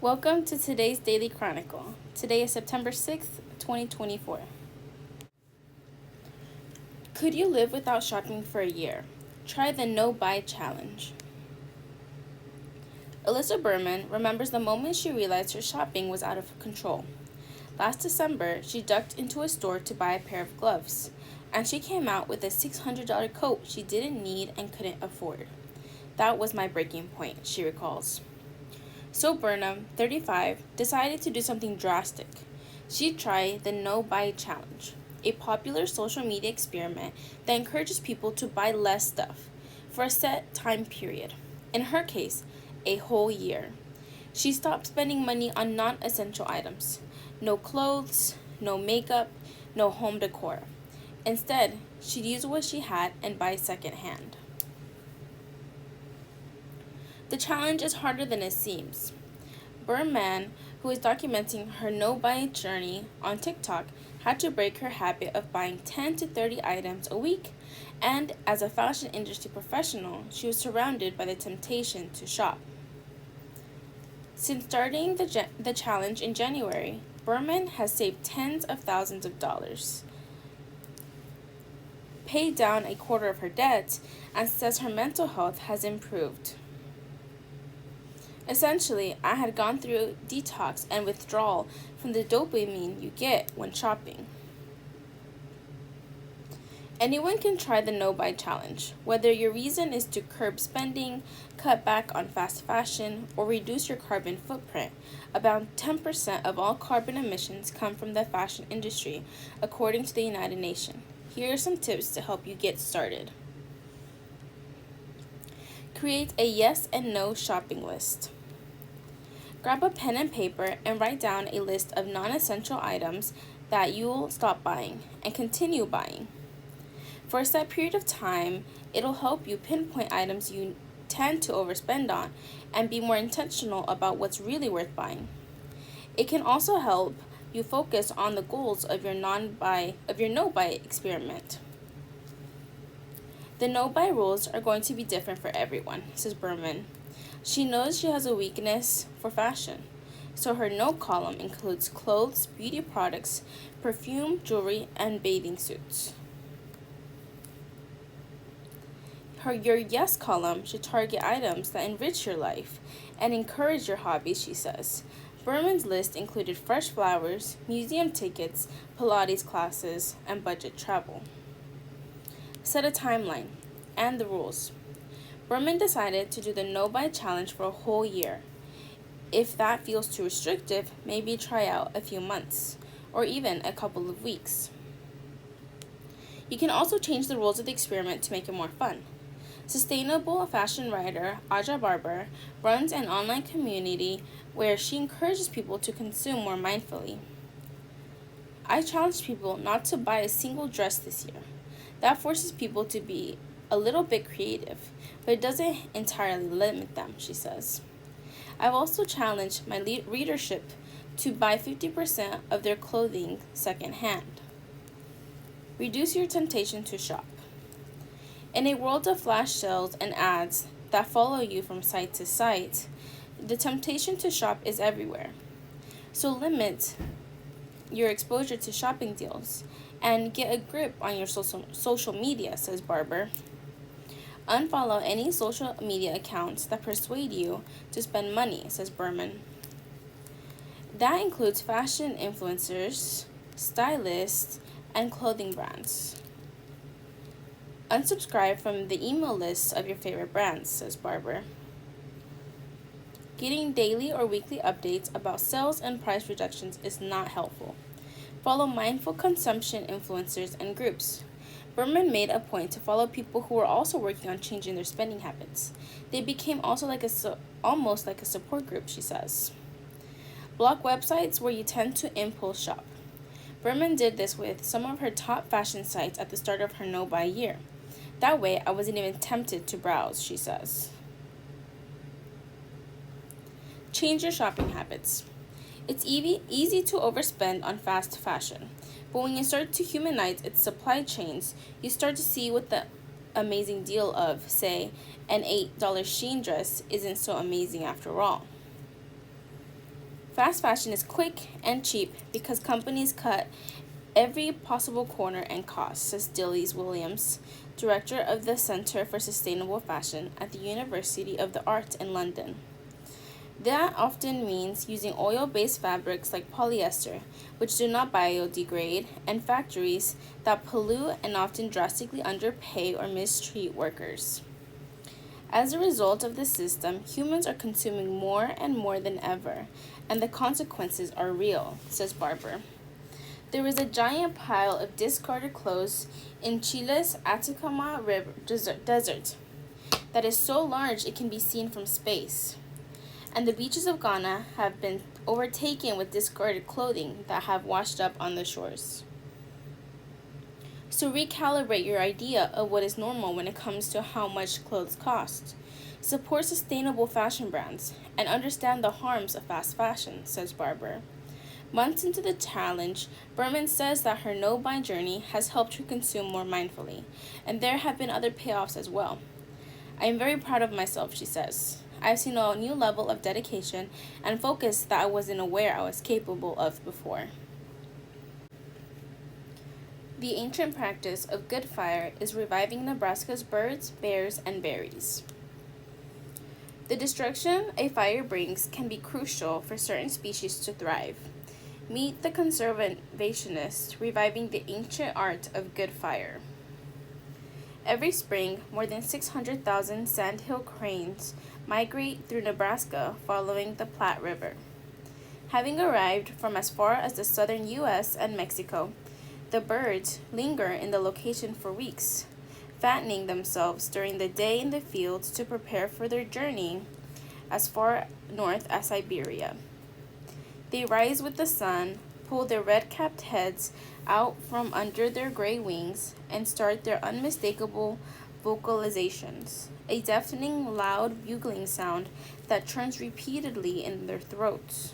Welcome to today's Daily Chronicle. Today is September 6th, 2024. Could you live without shopping for a year? Try the No Buy Challenge. Alyssa Berman remembers the moment she realized her shopping was out of control. Last December, she ducked into a store to buy a pair of gloves, and she came out with a $600 coat she didn't need and couldn't afford. That was my breaking point, she recalls. So Burnham, 35, decided to do something drastic. She'd try the No Buy Challenge, a popular social media experiment that encourages people to buy less stuff for a set time period. In her case, a whole year. She stopped spending money on non-essential items. No clothes, no makeup, no home decor. Instead, she'd use what she had and buy secondhand. The challenge is harder than it seems. Berman, who is documenting her no-buy journey on TikTok, had to break her habit of buying 10 to 30 items a week, and as a fashion industry professional, she was surrounded by the temptation to shop. Since starting the challenge in January, Berman has saved tens of thousands of dollars, paid down a quarter of her debt, and says her mental health has improved. Essentially, I had gone through detox and withdrawal from the dopamine you get when shopping. Anyone can try the No Buy Challenge, whether your reason is to curb spending, cut back on fast fashion, or reduce your carbon footprint. About 10% of all carbon emissions come from the fashion industry, according to the United Nations. Here are some tips to help you get started. Create a yes and no shopping list. Grab a pen and paper and write down a list of non-essential items that you'll stop buying and continue buying. For a set period of time, it'll help you pinpoint items you tend to overspend on and be more intentional about what's really worth buying. It can also help you focus on the goals of your no-buy experiment. The no-buy rules are going to be different for everyone, says Berman. She knows she has a weakness for fashion, so her no column includes clothes, beauty products, perfume, jewelry, and bathing suits. Your yes column should target items that enrich your life and encourage your hobbies, she says. Berman's list included fresh flowers, museum tickets, Pilates classes, and budget travel. Set a timeline and the rules. Berman decided to do the No Buy Challenge for a whole year. If that feels too restrictive, maybe try out a few months, or even a couple of weeks. You can also change the rules of the experiment to make it more fun. Sustainable fashion writer Aja Barber runs an online community where she encourages people to consume more mindfully. I challenge people not to buy a single dress this year. That forces people to be a little bit creative, but it doesn't entirely limit them, she says. I've also challenged my readership to buy 50% of their clothing secondhand. Reduce your temptation to shop. In a world of flash sales and ads that follow you from site to site, the temptation to shop is everywhere. So limit your exposure to shopping deals and get a grip on your social media, says Barber. Unfollow any social media accounts that persuade you to spend money, says Berman. That includes fashion influencers, stylists, and clothing brands. Unsubscribe from the email lists of your favorite brands, says Barber. Getting daily or weekly updates about sales and price reductions is not helpful. Follow mindful consumption influencers and groups. Berman made a point to follow people who were also working on changing their spending habits. They became almost like a support group, she says. Block websites where you tend to impulse shop. Berman did this with some of her top fashion sites at the start of her no-buy year. That way, I wasn't even tempted to browse, she says. Change your shopping habits. It's easy to overspend on fast fashion, but when you start to humanize its supply chains, you start to see what the amazing deal of, say, an $8 Shein dress isn't so amazing after all. Fast fashion is quick and cheap because companies cut every possible corner and cost, says Dilys Williams, director of the Center for Sustainable Fashion at the University of the Arts in London. That often means using oil-based fabrics like polyester, which do not biodegrade, and factories that pollute and often drastically underpay or mistreat workers. As a result of this system, humans are consuming more and more than ever, and the consequences are real, says Barber. There is a giant pile of discarded clothes in Chile's Atacama Desert that is so large it can be seen from space. And the beaches of Ghana have been overtaken with discarded clothing that have washed up on the shores. So recalibrate your idea of what is normal when it comes to how much clothes cost. Support sustainable fashion brands and understand the harms of fast fashion, says Barber. Months into the challenge, Berman says that her no-buy journey has helped her consume more mindfully, and there have been other payoffs as well. I am very proud of myself, she says. I've seen a new level of dedication and focus that I wasn't aware I was capable of before. The ancient practice of good fire is reviving Nebraska's birds, bears, and berries. The destruction a fire brings can be crucial for certain species to thrive. Meet the conservationist reviving the ancient art of good fire. Every spring, more than 600,000 sandhill cranes migrate through Nebraska following the Platte River. Having arrived from as far as the southern U.S. and Mexico, the birds linger in the location for weeks, fattening themselves during the day in the fields to prepare for their journey as far north as Siberia. They rise with the sun, pull their red-capped heads out from under their gray wings, and start their unmistakable vocalizations, a deafening, loud bugling sound that churns repeatedly in their throats.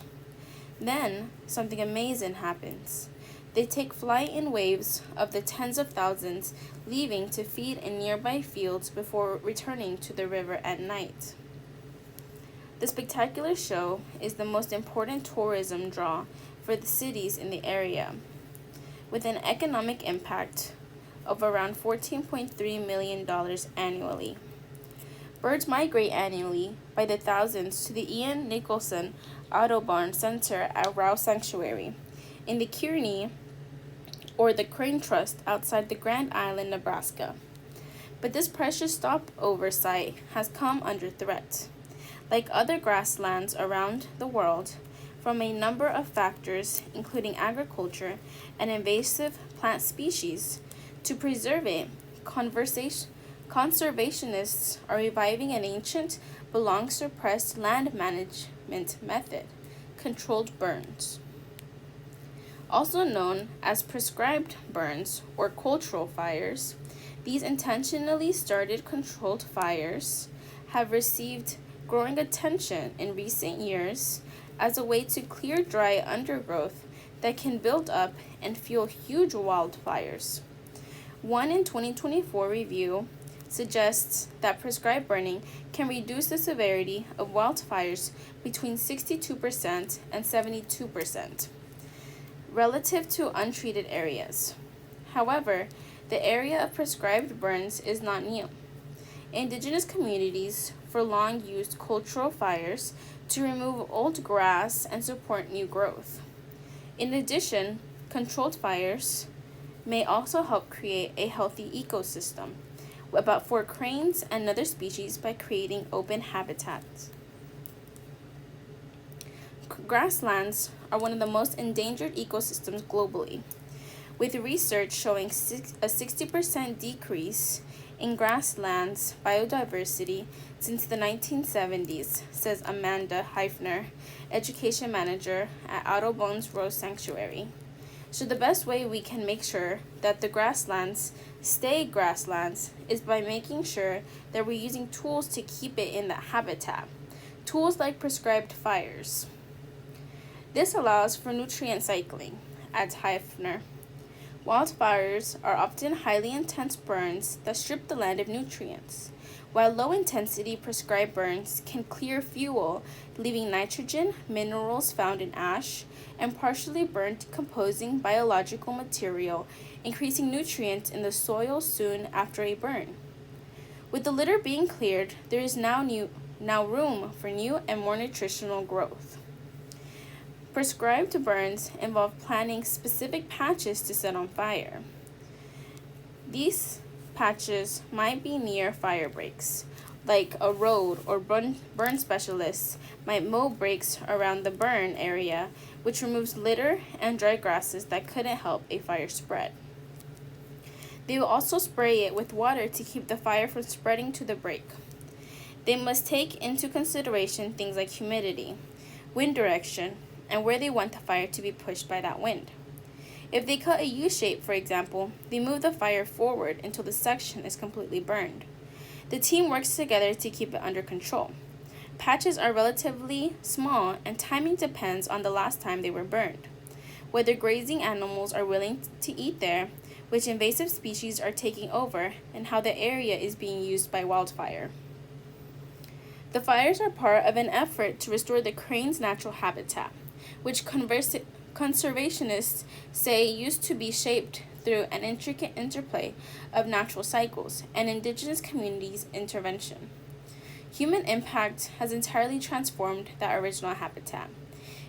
Then, something amazing happens. They take flight in waves of the tens of thousands, leaving to feed in nearby fields before returning to the river at night. The spectacular show is the most important tourism draw for the cities in the area, with an economic impact of around $14.3 million annually. Birds migrate annually by the thousands to the Ian Nicholson Audubon Center at Rouse Sanctuary in the Kearney or the Crane Trust outside the Grand Island, Nebraska. But this precious stopover site has come under threat, like other grasslands around the world, from a number of factors, including agriculture and invasive plant species. To preserve it, conservationists are reviving an ancient but long suppressed land management method, controlled burns. Also known as prescribed burns or cultural fires, these intentionally started controlled fires have received growing attention in recent years as a way to clear dry undergrowth that can build up and fuel huge wildfires. One in 2024 review suggests that prescribed burning can reduce the severity of wildfires between 62% and 72% relative to untreated areas. However, the area of prescribed burns is not new. Indigenous communities for long used cultural fires to remove old grass and support new growth. In addition, controlled fires may also help create a healthy ecosystem for cranes and other species by creating open habitats. Grasslands are one of the most endangered ecosystems globally, with research showing a 60% decrease in grasslands biodiversity since the 1970s, says Amanda Heifner, education manager at Audubon's Rose Sanctuary. So the best way we can make sure that the grasslands stay grasslands is by making sure that we're using tools to keep it in that habitat. Tools like prescribed fires. This allows for nutrient cycling, adds Heifner. Wildfires are often highly intense burns that strip the land of nutrients, while low-intensity prescribed burns can clear fuel, leaving nitrogen, minerals found in ash, and partially burnt decomposing biological material, increasing nutrients in the soil soon after a burn. With the litter being cleared, there is now room for new and more nutritional growth. Prescribed burns involve planting specific patches to set on fire. These patches might be near fire breaks, like a road, or burn specialists might mow breaks around the burn area, which removes litter and dry grasses that couldn't help a fire spread. They will also spray it with water to keep the fire from spreading to the break. They must take into consideration things like humidity, wind direction, and where they want the fire to be pushed by that wind. If they cut a U-shape, for example, they move the fire forward until the section is completely burned. The team works together to keep it under control. Patches are relatively small, and timing depends on the last time they were burned, whether grazing animals are willing to eat there, which invasive species are taking over, and how the area is being used by wildfire. The fires are part of an effort to restore the crane's natural habitat, which conservationists say used to be shaped through an intricate interplay of natural cycles and indigenous communities' intervention. Human impact has entirely transformed that original habitat,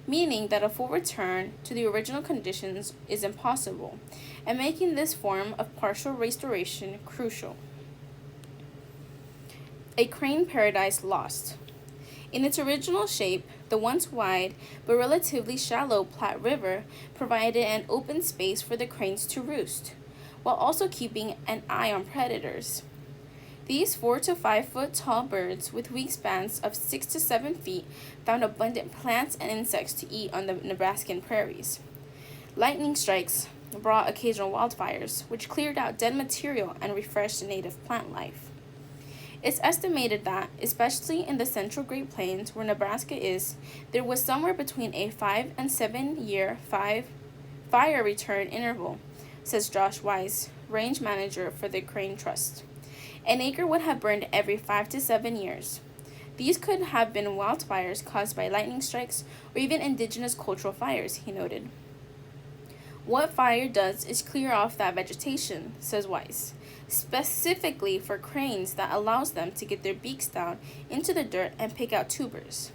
meaning that a full return to the original conditions is impossible, and making this form of partial restoration crucial. A crane paradise lost. In its original shape, the once wide but relatively shallow Platte River provided an open space for the cranes to roost, while also keeping an eye on predators. These 4 to 5 foot tall birds with wingspans of 6 to 7 feet found abundant plants and insects to eat on the Nebraskan prairies. Lightning strikes brought occasional wildfires, which cleared out dead material and refreshed native plant life. It's estimated that, especially in the central Great Plains where Nebraska is, there was somewhere between a 5 and 7 year fire return interval, says Josh Weiss, range manager for the Crane Trust. An acre would have burned every 5 to 7 years. These could have been wildfires caused by lightning strikes or even indigenous cultural fires, he noted. What fire does is clear off that vegetation, says Weiss, specifically for cranes that allows them to get their beaks down into the dirt and pick out tubers,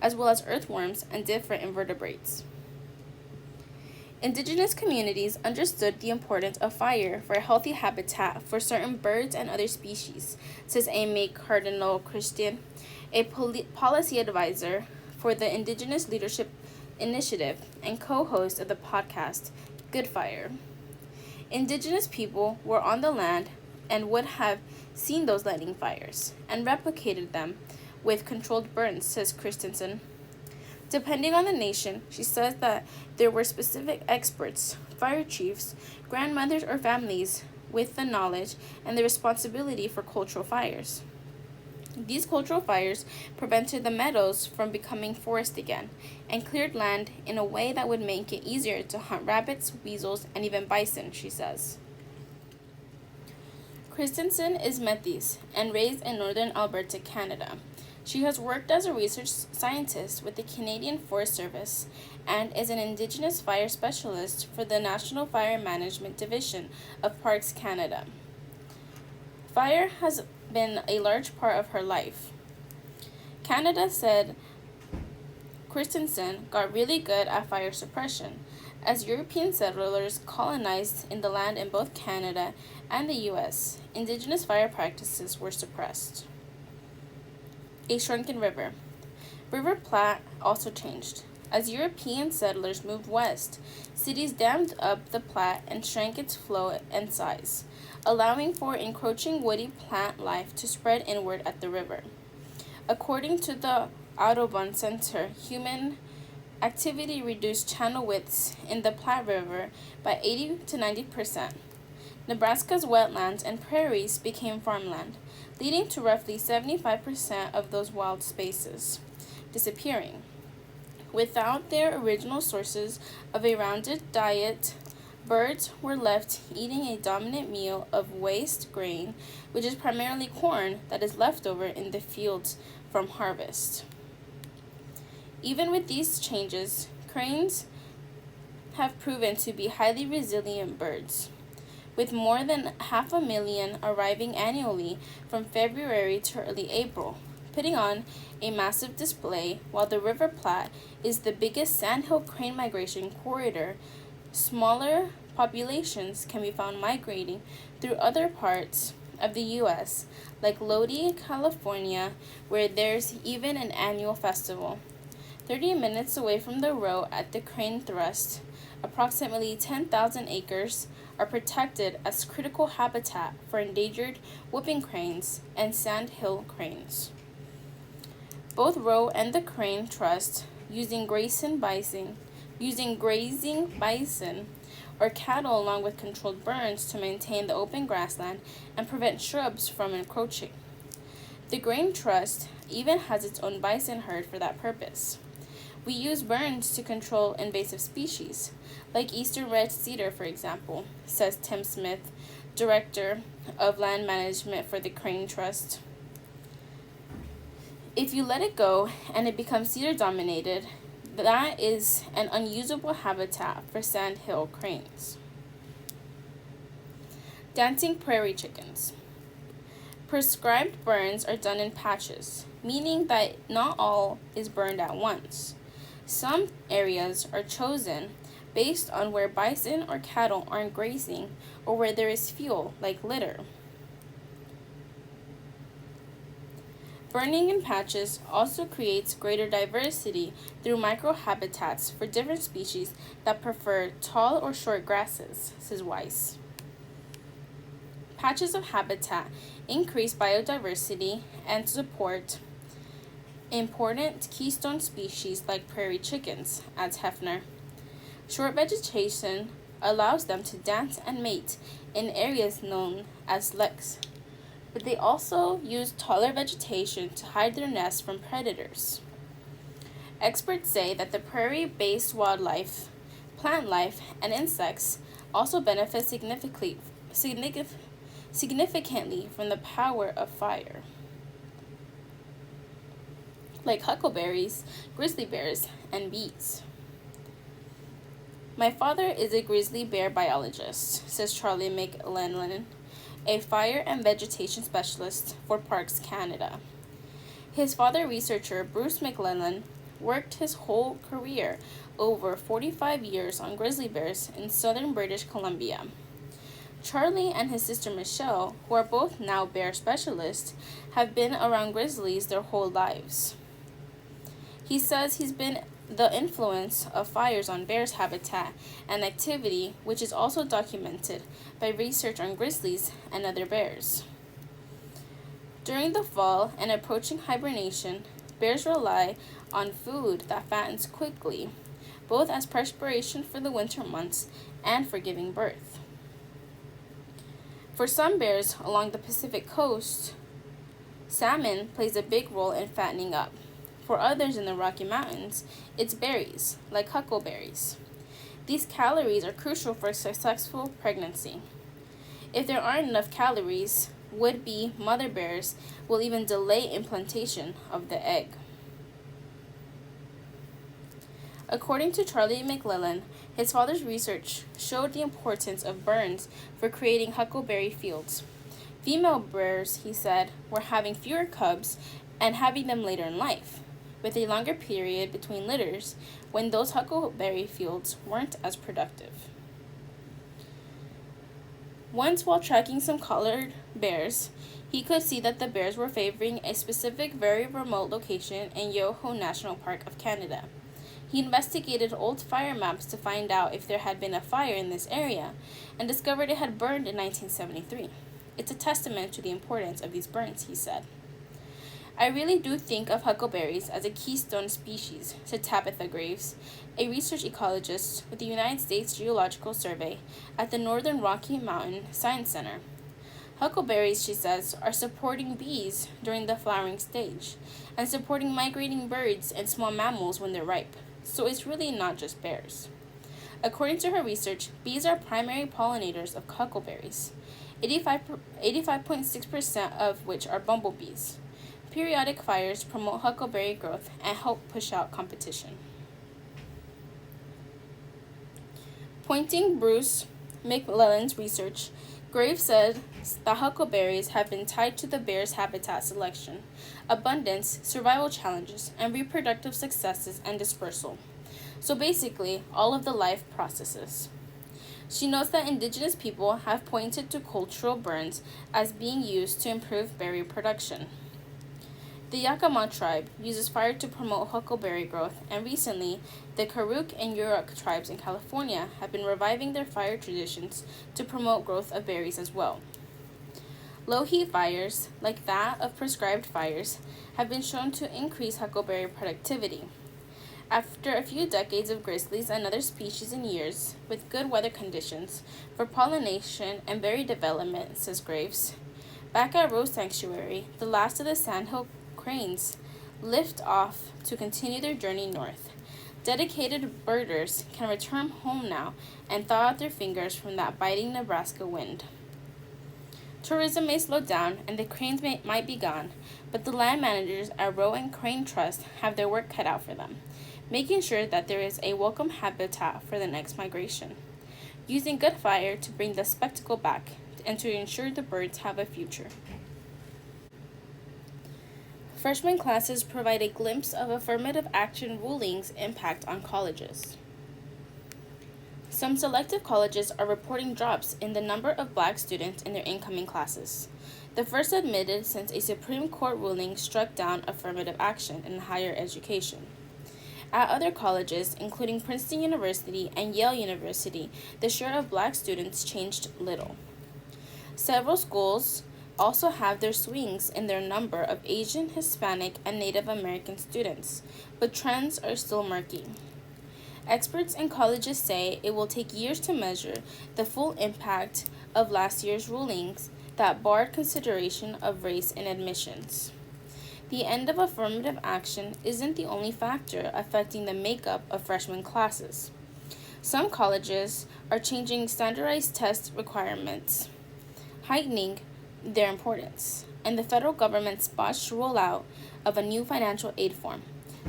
as well as earthworms and different invertebrates. Indigenous communities understood the importance of fire for a healthy habitat for certain birds and other species, says Amy Cardinal Christian, a policy advisor for the Indigenous Leadership Initiative and co-host of the podcast Good Fire. Indigenous people were on the land and would have seen those lightning fires and replicated them with controlled burns, says Christensen. Depending on the nation, she says that there were specific experts, fire chiefs, grandmothers, or families with the knowledge and the responsibility for cultural fires. These cultural fires prevented the meadows from becoming forest again and cleared land in a way that would make it easier to hunt rabbits, weasels, and even bison, she says. Christensen is Métis and raised in northern Alberta, Canada. She has worked as a research scientist with the Canadian Forest Service and is an Indigenous fire specialist for the National Fire Management Division of Parks Canada. Fire has been a large part of her life. Canada said Christensen got really good at fire suppression. As European settlers colonized in the land in both Canada and the U.S., Indigenous fire practices were suppressed. A shrunken river. River Platte also changed. As European settlers moved west, cities dammed up the Platte and shrank its flow and size, allowing for encroaching woody plant life to spread inward at the river. According to the Audubon Center, human activity reduced channel widths in the Platte River by 80 to 90%. Nebraska's wetlands and prairies became farmland, leading to roughly 75% of those wild spaces disappearing. Without their original sources of a rounded diet, Birds were left eating a dominant meal of waste grain, which is primarily corn that is left over in the fields from harvest. Even with these changes, cranes have proven to be highly resilient birds, with more than 500,000 arriving annually from February to early April, putting on a massive display. While the River Platte is the biggest sandhill crane migration corridor, smaller populations can be found migrating through other parts of the U.S., like Lodi, California, where there's even an annual festival. 30 minutes away from the row at the crane thrust, approximately 10,000 acres are protected as critical habitat for endangered whooping cranes and sandhill cranes. Both row and the crane trust using grazing bison or cattle along with controlled burns to maintain the open grassland and prevent shrubs from encroaching. The grain trust even has its own bison herd for that purpose. We use burns to control invasive species, like eastern red cedar, for example, says Tim Smith, Director of Land Management for the Crane Trust. If you let it go and it becomes cedar dominated, that is an unusable habitat for sandhill cranes. Dancing prairie chickens. Prescribed burns are done in patches, meaning that not all is burned at once. Some areas are chosen based on where bison or cattle aren't grazing or where there is fuel, like litter. Burning in patches also creates greater diversity through microhabitats for different species that prefer tall or short grasses, says Weiss. Patches of habitat increase biodiversity and support important keystone species like prairie chickens, adds Hefner. Short vegetation allows them to dance and mate in areas known as licks, but they also use taller vegetation to hide their nests from predators. Experts say that the prairie-based wildlife, plant life, and insects also benefit significantly from the power of fire, like huckleberries, grizzly bears, and bees. My father is a grizzly bear biologist, says Charlie McLennan, a fire and vegetation specialist for Parks Canada. His father, researcher Bruce McLennan, worked his whole career, over 45 years, on grizzly bears in southern British Columbia. Charlie and his sister Michelle, who are both now bear specialists, have been around grizzlies their whole lives. He says he's been the influence of fires on bears' habitat and activity, which is also documented by research on grizzlies and other bears. During the fall and approaching hibernation, bears rely on food that fattens quickly, both as preparation for the winter months and for giving birth. For some bears along the Pacific coast, salmon plays a big role in fattening up. For others in the Rocky Mountains, it's berries, like huckleberries. These calories are crucial for a successful pregnancy. If there aren't enough calories, would-be mother bears will even delay implantation of the egg. According to Charlie McLellan, his father's research showed the importance of burns for creating huckleberry fields. Female bears, he said, were having fewer cubs and having them later in life, with a longer period between litters when those huckleberry fields weren't as productive. Once, while tracking some collared bears, he could see that the bears were favoring a specific very remote location in Yoho National Park of Canada. He investigated old fire maps to find out if there had been a fire in this area and discovered it had burned in 1973. It's a testament to the importance of these burns, he said. I really do think of huckleberries as a keystone species, said Tabitha Graves, a research ecologist with the United States Geological Survey at the Northern Rocky Mountain Science Center. Huckleberries, she says, are supporting bees during the flowering stage and supporting migrating birds and small mammals when they're ripe, so it's really not just bears. According to her research, bees are primary pollinators of huckleberries, 85.6% of which are bumblebees. Periodic fires promote huckleberry growth and help push out competition. Pointing Bruce McLellan's research, Graves said that huckleberries have been tied to the bear's habitat selection, abundance, survival challenges, and reproductive successes and dispersal. So basically, all of the life processes. She notes that indigenous people have pointed to cultural burns as being used to improve berry production. The Yakama tribe uses fire to promote huckleberry growth, and recently, the Karuk and Yurok tribes in California have been reviving their fire traditions to promote growth of berries as well. Low heat fires, like that of prescribed fires, have been shown to increase huckleberry productivity. After a few decades of grizzlies and other species in years, with good weather conditions for pollination and berry development, says Graves, back at Rose Sanctuary, the last of the sandhill cranes lift off to continue their journey north. Dedicated birders can return home now and thaw out their fingers from that biting Nebraska wind. Tourism may slow down and the cranes might be gone, but the land managers at Roe and Crane Trust have their work cut out for them, making sure that there is a welcome habitat for the next migration, using good fire to bring the spectacle back and to ensure the birds have a future. Freshman classes provide a glimpse of affirmative action rulings' impact on colleges. Some selective colleges are reporting drops in the number of black students in their incoming classes, the first admitted since a Supreme Court ruling struck down affirmative action in higher education. At other colleges, including Princeton University and Yale University, the share of black students changed little. Several schools also have their swings in their number of Asian, Hispanic, and Native American students, but trends are still murky. Experts in colleges say it will take years to measure the full impact of last year's rulings that barred consideration of race in admissions. The end of affirmative action isn't the only factor affecting the makeup of freshman classes. Some colleges are changing standardized test requirements, heightening their importance, and the federal government's botched rollout of a new financial aid form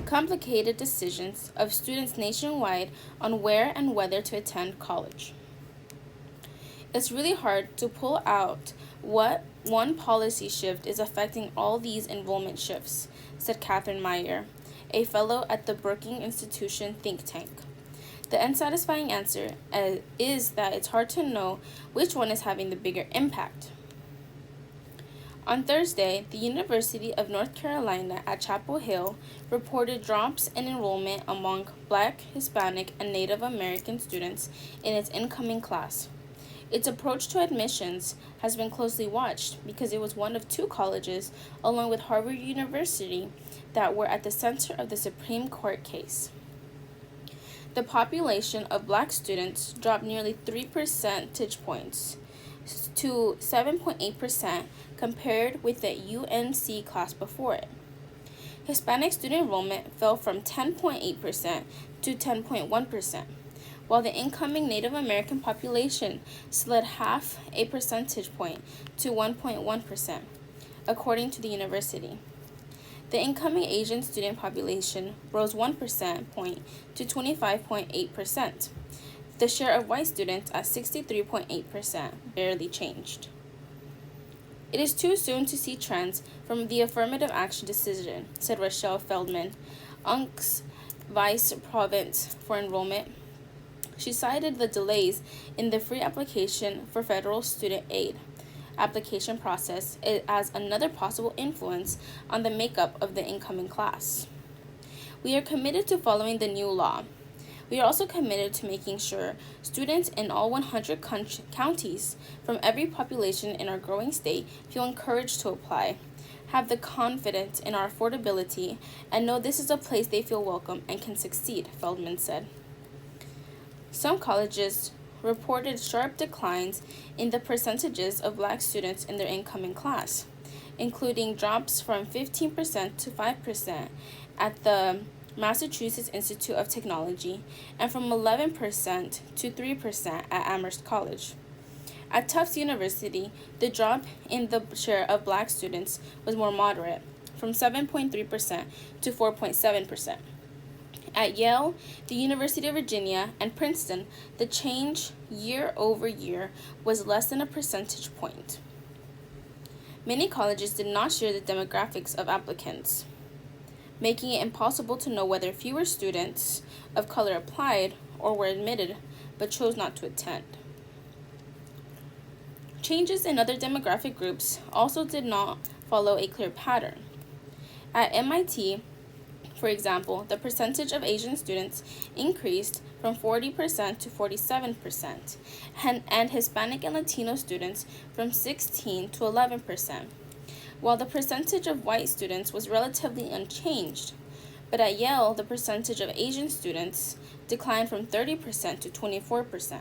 complicated decisions of students nationwide on where and whether to attend college. It's really hard to pull out what one policy shift is affecting all these enrollment shifts, said Catherine Meyer, a fellow at the Brookings Institution think tank. The unsatisfying answer is that it's hard to know which one is having the bigger impact. On Thursday, the University of North Carolina at Chapel Hill reported drops in enrollment among Black, Hispanic, and Native American students in its incoming class. Its approach to admissions has been closely watched because it was one of two colleges, along with Harvard University, that were at the center of the Supreme Court case. The population of black students dropped nearly 3 percentage points to 7.8% compared with the UNC class before it. Hispanic student enrollment fell from 10.8% to 10.1%, while the incoming Native American population slid half a percentage point to 1.1%, according to the university. The incoming Asian student population rose 1% point to 25.8%. The share of white students at 63.8% barely changed. It is too soon to see trends from the affirmative action decision, said Rochelle Feldman, UNC's vice province for enrollment. She cited the delays in the free application for federal student aid application process as another possible influence on the makeup of the incoming class. We are committed to following the new law. We are also committed to making sure students in all 100 counties from every population in our growing state feel encouraged to apply, have the confidence in our affordability, and know this is a place they feel welcome and can succeed, Feldman said. Some colleges reported sharp declines in the percentages of black students in their incoming class, including drops from 15% to 5% at the Massachusetts Institute of Technology, and from 11% to 3% at Amherst College. At Tufts University, the drop in the share of black students was more moderate, from 7.3% to 4.7%. At Yale, the University of Virginia, and Princeton, the change year over year was less than a percentage point. Many colleges did not share the demographics of applicants, making it impossible to know whether fewer students of color applied or were admitted but chose not to attend. Changes in other demographic groups also did not follow a clear pattern. At MIT, for example, the percentage of Asian students increased from 40% to 47%, and Hispanic and Latino students from 16 to 11%, while the percentage of white students was relatively unchanged. But at Yale, the percentage of Asian students declined from 30% to 24%,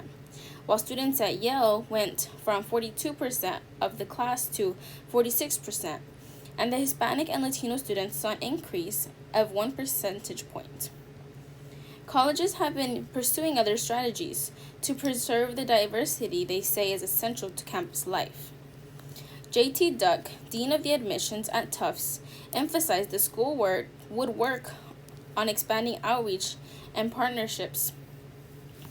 while students at Yale went from 42% of the class to 46%, and the Hispanic and Latino students saw an increase of 1 percentage point. Colleges have been pursuing other strategies to preserve the diversity they say is essential to campus life. J.T. Duck, Dean of the Admissions at Tufts, emphasized the school would work on expanding outreach and partnerships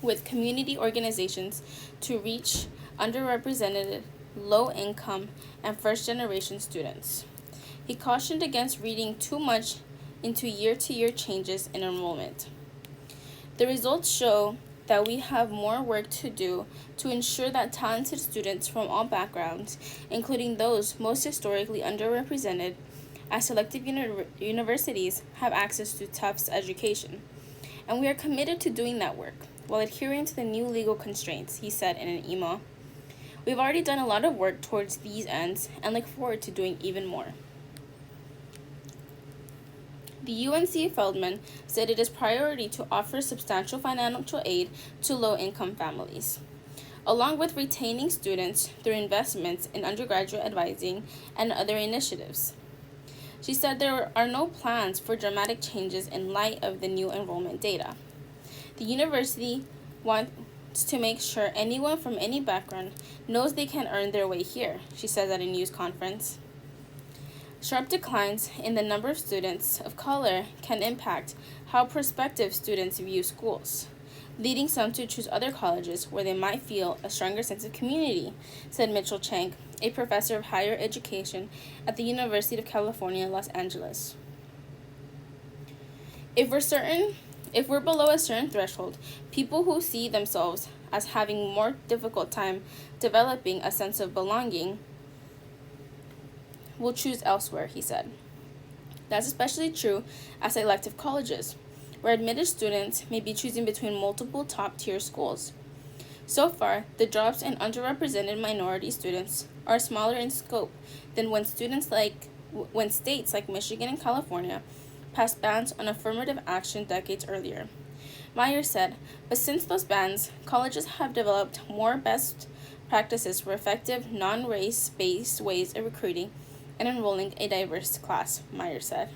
with community organizations to reach underrepresented, low-income, and first-generation students. He cautioned against reading too much into year-to-year changes in enrollment. The results show that we have more work to do to ensure that talented students from all backgrounds, including those most historically underrepresented at selective universities, have access to Tufts education. And we are committed to doing that work while adhering to the new legal constraints, he said in an email. We've already done a lot of work towards these ends and look forward to doing even more. The UNC Feldman said it is priority to offer substantial financial aid to low-income families, along with retaining students through investments in undergraduate advising and other initiatives. She said there are no plans for dramatic changes in light of the new enrollment data. The university wants to make sure anyone from any background knows they can earn their way here, she said at a news conference. Sharp declines in the number of students of color can impact how prospective students view schools, leading some to choose other colleges where they might feel a stronger sense of community, said Mitchell Chang, a professor of higher education at the University of California, Los Angeles. If we're below a certain threshold, people who see themselves as having more difficult time developing a sense of belonging will choose elsewhere, he said. That's especially true at selective colleges, where admitted students may be choosing between multiple top-tier schools. So far, the drops in underrepresented minority students are smaller in scope than when states like Michigan and California passed bans on affirmative action decades earlier. Meyer said, but since those bans, colleges have developed more best practices for effective non-race-based ways of recruiting and enrolling a diverse class, Meyer said.